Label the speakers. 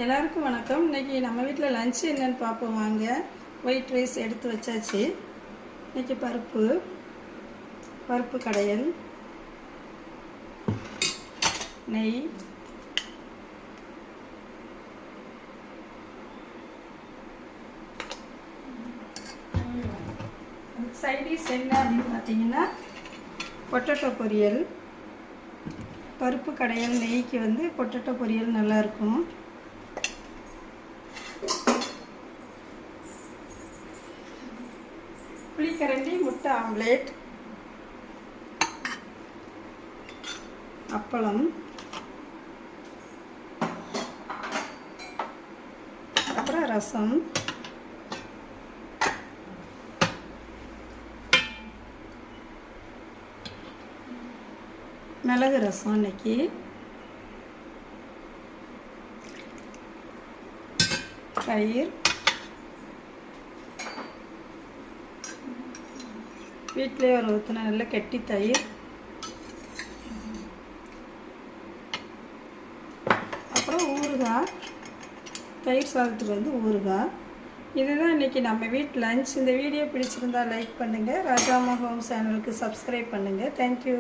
Speaker 1: எல்லாருக்கும் வணக்கம். இன்னைக்கு நம்ம வீட்டில் லஞ்ச் என்னன்னு பார்ப்போம் வாங்க. ஒயிட் ரைஸ் எடுத்து வச்சாச்சு. இன்னைக்கு பருப்பு கடையல், நெய், சைடிஷ் என்ன அப்படின்னு பார்த்தீங்கன்னா பொட்டேட்டோ பொரியல். பருப்பு கடையல் நெய்க்கு வந்து பொட்டேட்டோ பொரியல் நல்லாயிருக்கும். புளிக்கரண்டி முட்டை ஆம்லேட், அப்பளம், அப்புறம் ரசம், மிளகு ரசம், இன்னைக்கு தயிர், வீட்டிலே ஒரு ஊற்றின நல்ல கெட்டி தயிர், அப்புறம் ஊறுகாய். தயிர் சாதத்துக்கு வந்து ஊறுகாய். இதுதான் இன்றைக்கி நம்ம வீட்டு லஞ்ச். இந்த வீடியோ பிடிச்சிருந்தால் லைக் பண்ணுங்கள். ராஜாமா ஹோம் சேனலுக்கு சப்ஸ்கிரைப் பண்ணுங்கள். தேங்க்யூ.